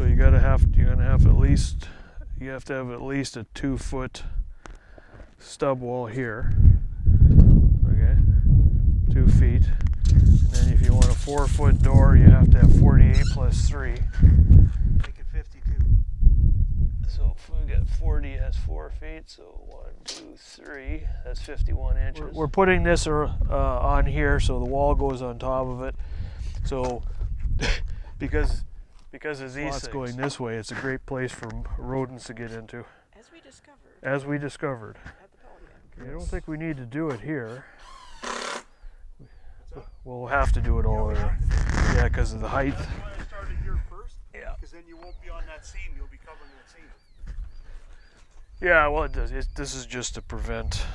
So you're gonna have at least a 2-foot stub wall here. Okay, 2 feet. And then if you want a 4-foot door, you have to have 48 plus 3. Make it 52. So if we got 40, that's 4 feet. So 1, 2, 3. That's 51 inches. We're putting this on here, so the wall goes on top of it. So because of these lots going this way, it's a great place for rodents to get into. As we discovered. At the Pallet. I don't think we need to do it here. We'll have to do it all there. Yeah, because of the height. That's why I started here first. Yeah. Because then you won't be on that seam. You'll be covering that seam. Yeah, well, it does. This is just to prevent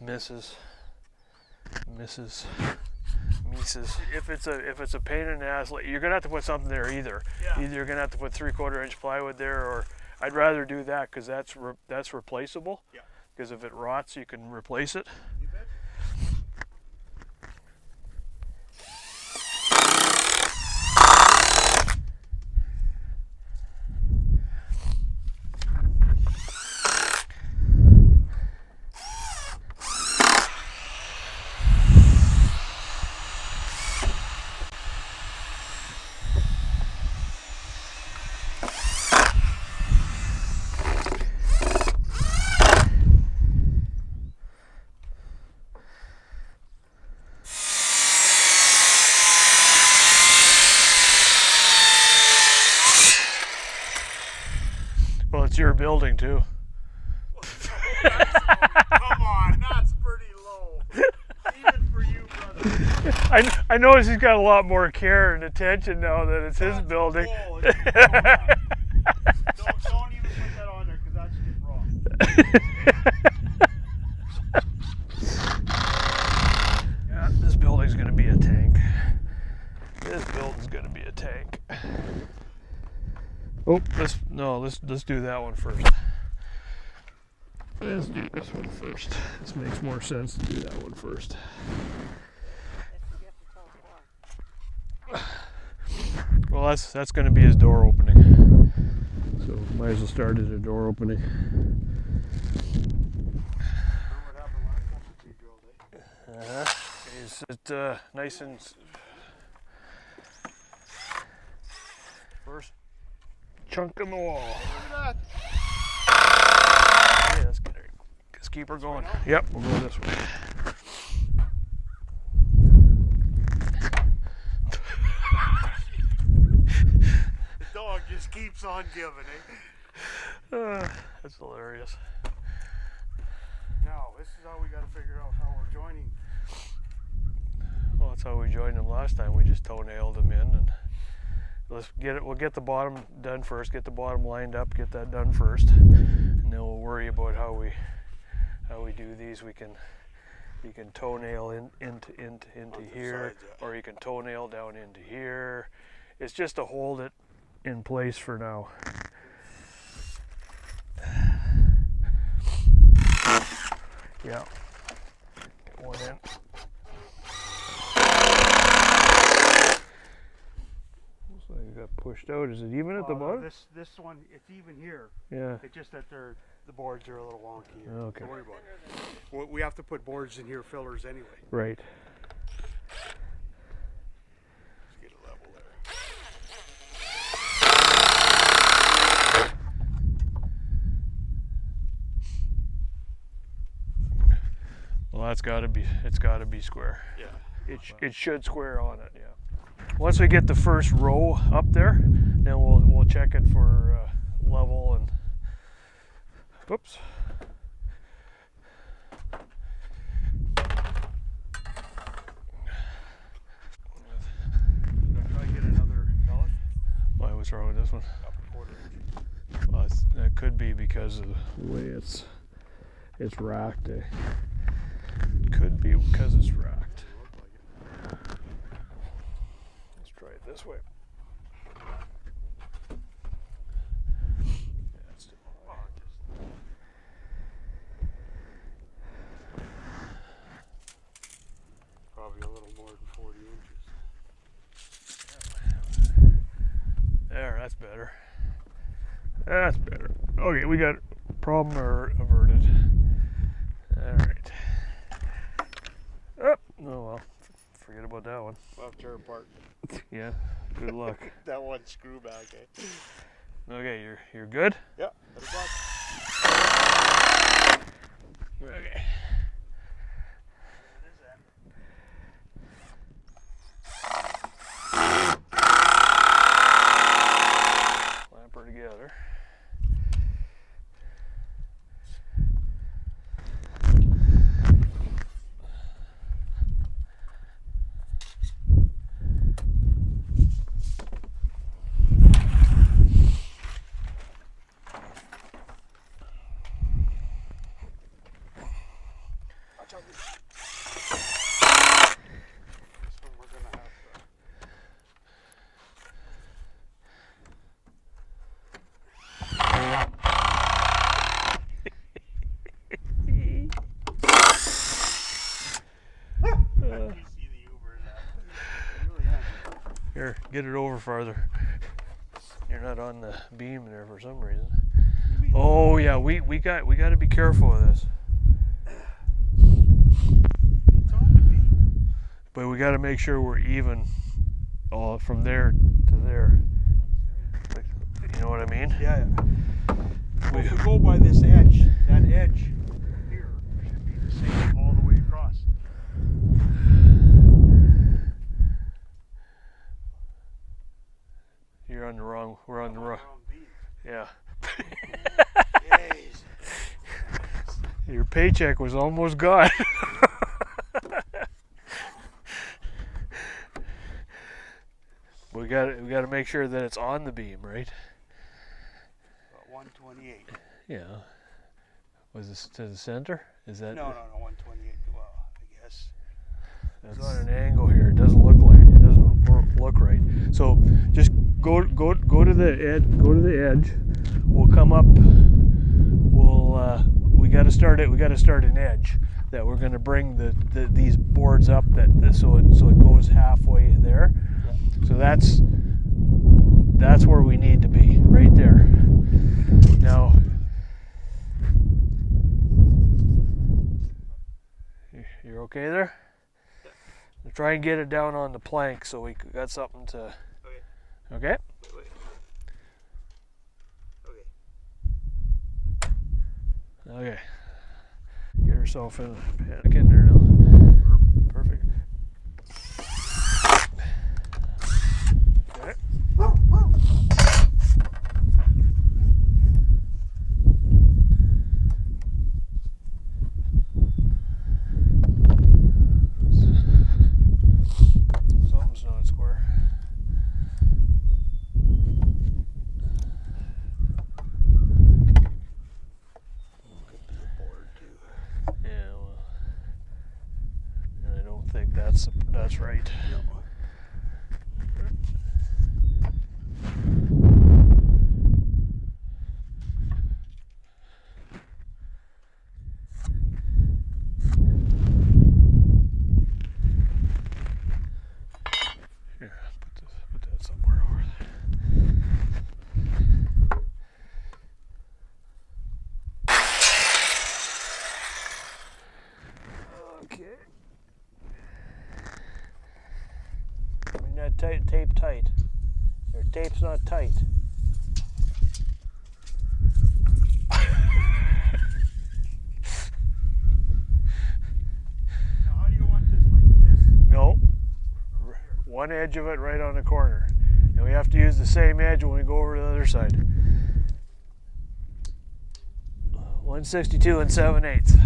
misses. If it's a pain in the ass, you're gonna have to put something there either. Yeah. Either you're gonna have to put 3/4 inch plywood there, or I'd rather do that because that's replaceable. Yeah. Because if it rots, you can replace it. You bet. Well, it's your building too. Come on, that's pretty low. Even for you, brother. I notice he's got a lot more care and attention now that it's his building. Don't even put that on there because that's getting wrong. Yeah, this building's gonna be a tank. This building's gonna be a tank. Oh, let's do that one first. Let's do this one first. This makes more sense to do that one first. Well, that's going to be his door opening. So might as well start at a door opening. Is it nice and first chunk in the wall? Look at that. Yeah, let's keep her going. Yep, we'll go this way. The dog just keeps on giving, eh? That's hilarious. Now, this is how we got to figure out how we're joining. Well, that's how we joined them last time. We just toenailed them in, and let's get it. We'll get the bottom done first. Get the bottom lined up. Get that done first, and then we'll worry about how we do these. You can toenail into here, or you can toenail down into here. It's just to hold it in place for now. Yeah. Get one in. Looks like it got pushed out. Is it even at the bottom? This one, it's even here. Yeah. It's just that the boards are a little wonky here. Okay. Don't worry about it. We have to put boards in here, fillers anyway. Right. Let's get a level there. Well, it's got to be square. Yeah. It should square on it. Yeah. Once we get the first row up there, then we'll check it for level and. Whoops. Try to get another pellet. Why? What's wrong with this one? Up a quarter inch. Well, that could be because of the way it's racked. Could be because it's racked. Let's try it this way. Yeah, it's still high. Probably a little more than 40 inches. That's better. That's better. Okay, we got problem averted. All right. Oh well, forget about that one. We'll have to tear apart. Yeah. Good luck. That one screw back, eh? Okay, you're good. Yeah. Better box. Okay. Clamp her together. This one we're gonna have to. You see the Uber in that. You really have. Here, get it over farther. You're not on the beam there for some reason. Oh yeah, we got to be careful of this. It's on the beam. But we got to make sure we're even, all from there to there. Like, you know what I mean? Yeah. Well, if we go by this edge, that edge here should be the same all the way across. You're on the wrong. We're on the wrong. beam. Yeah. Jeez. Your paycheck was almost gone. We got to make sure that it's on the beam, right? About 128. Yeah. Was this to the center? Is that? No, 128. Well, I guess. It's on an angle here. It doesn't look like it doesn't look right. So just go to the edge. Go to the edge. We'll come up. We got to start it. We got to start an edge that we're going to bring these boards up so it goes halfway there. So that's where we need to be, right there. Now, you're okay there? We'll try and get it down on the plank so we got something to. Okay. Okay? Wait. Okay. Okay. Get herself in there now. Perfect. Okay. Something's not square. Yeah, well, and I don't think that's right. No. Here, put that somewhere over there. Okay. Bring that tape tight. Your tape's not tight. Now, how do you want this? Like this? No. One edge of it right on the corner. And we have to use the same edge when we go over to the other side. 162 7/8.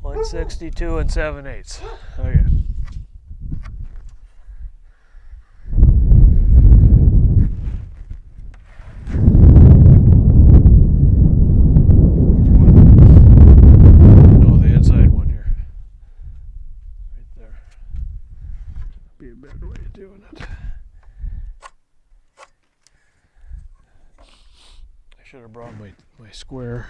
One 62 7/8. Okay. No, the inside one here. Right there. Be a better way of doing it. I Should have brought my square.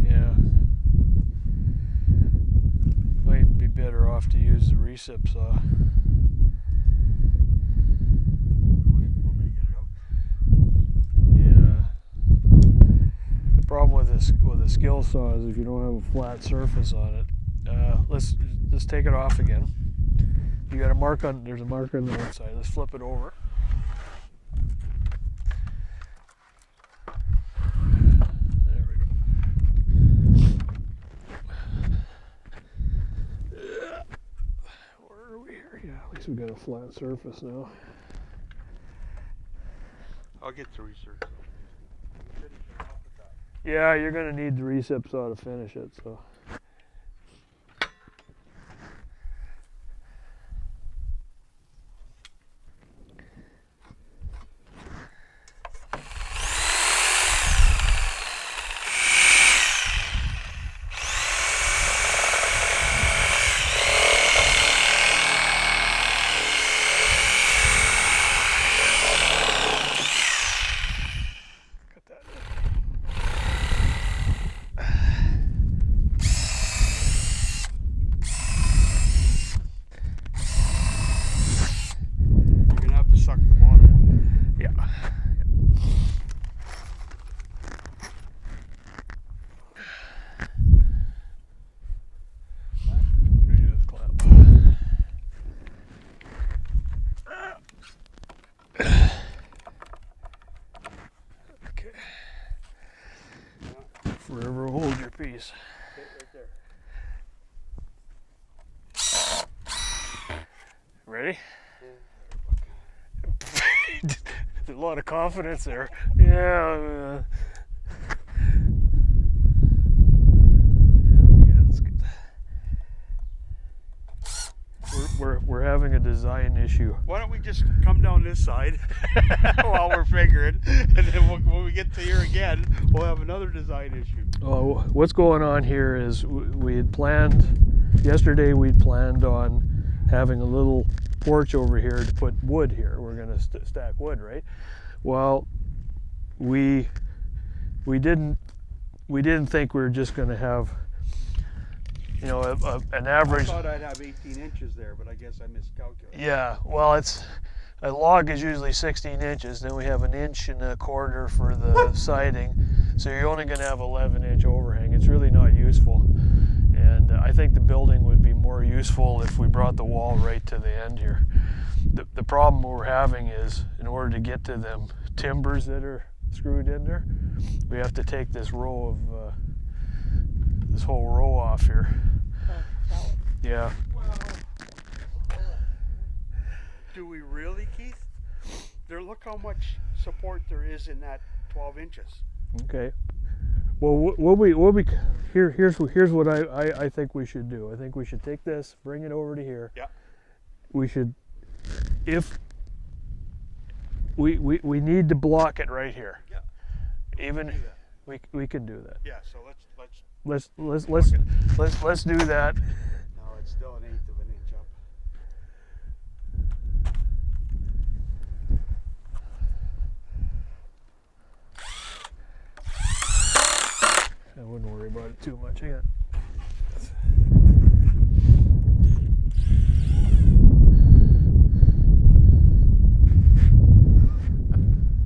Yeah. Might be better off to use the recip saw. The problem with a skill saw is if you don't have a flat surface on it. Let's take it off again. You got a mark on. There's a mark on the outside. Let's flip it over. There we go. Where are we here? Yeah, at least we got a flat surface now. I'll get the research. Yeah, you're gonna need the recip saw to finish it, so. Forever hold your piece. Right there. Ready? There's a lot of confidence there. Yeah. Okay, that's good. We're having a design issue. Why don't we just come down this side while we're figuring, and then when we get to here again, we'll have another design issue. Oh, what's going on here is we had planned, yesterday we'd planned on having a little porch over here to put wood here. We're going to stack wood, right? Well, we didn't think we were just going to have, you know, an average. I thought I'd have 18 inches there, but I guess I miscalculated. Yeah, well, a log is usually 16 inches. Then we have an inch and a quarter for the siding. So you're only going to have 11-inch overhang. It's really not useful. And I think the building would be more useful if we brought the wall right to the end here. The problem we're having is, in order to get to them timbers that are screwed in there, we have to take this row of, this whole row off here. Yeah. Do we really, Keith? Look how much support there is in that 12 inches. Okay. Well, here's what I think we should do. I think we should take this, bring it over to here. Yeah. We should, if we need to block it right here. Yeah. Even we can do that. Yeah. So let's do that. No, it's still 1/8 of an inch up. I wouldn't worry about it too much again.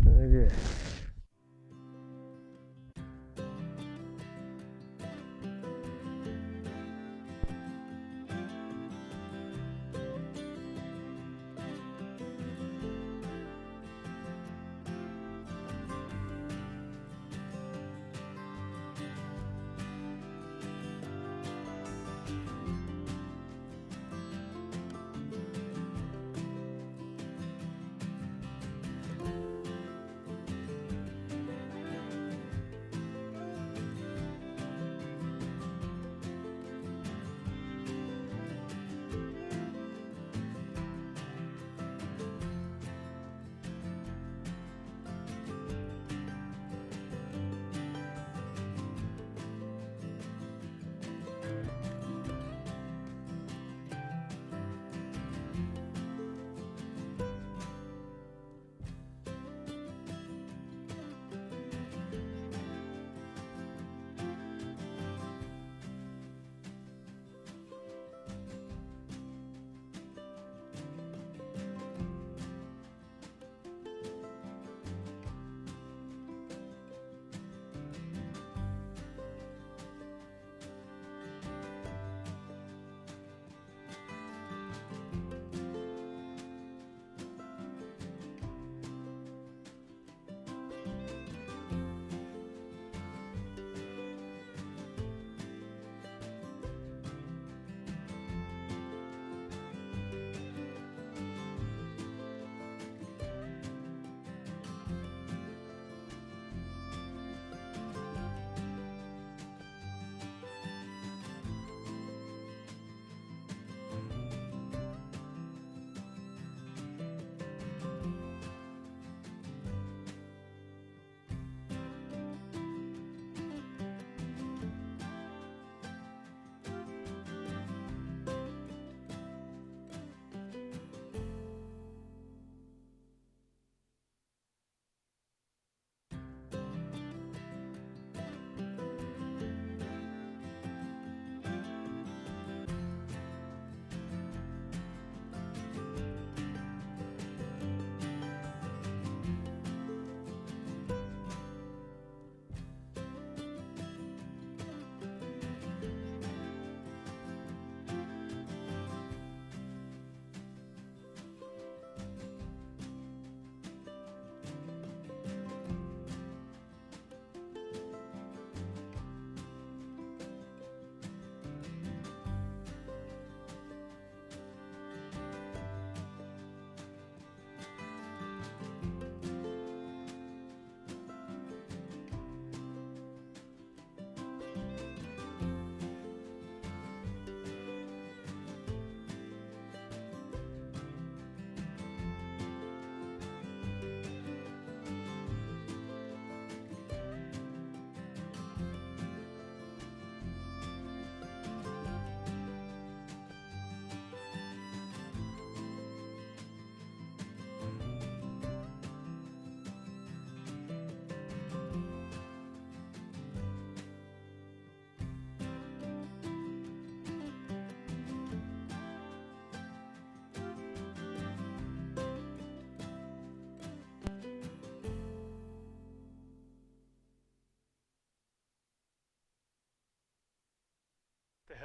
Okay.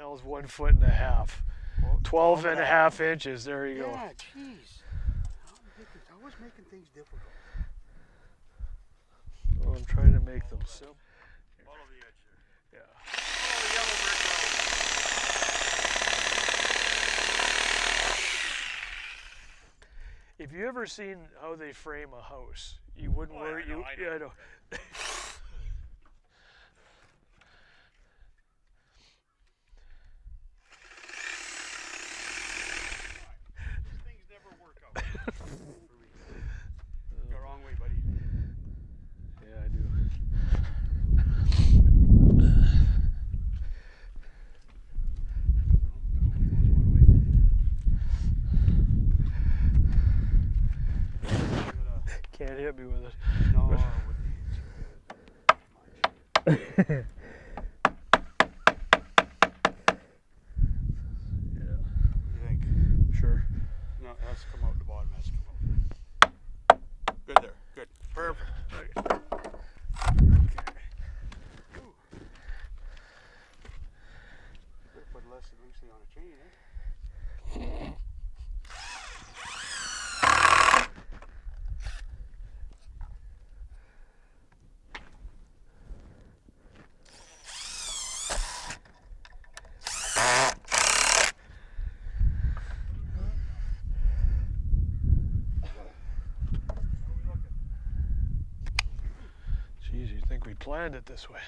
hell's 1.5 foot? Well, 12 and a half inches. There you go. Yeah, jeez. I was making things difficult. Well, I'm trying to make them simple. Follow the edge there. Yeah. Follow the yellow brick If you ever seen how they frame a house, you wouldn't worry. I know. Yeah, I know. These things never work out. Go wrong way, buddy. Yeah, I do. Can't hit me with it. No, with Yeah. What do you think? Sure. No, it has to come out the bottom. Has to come out. Good there. Good. Perfect. Okay. Ooh. Better put less loosely on a chain, eh? Jeez, you'd think we planned it this way.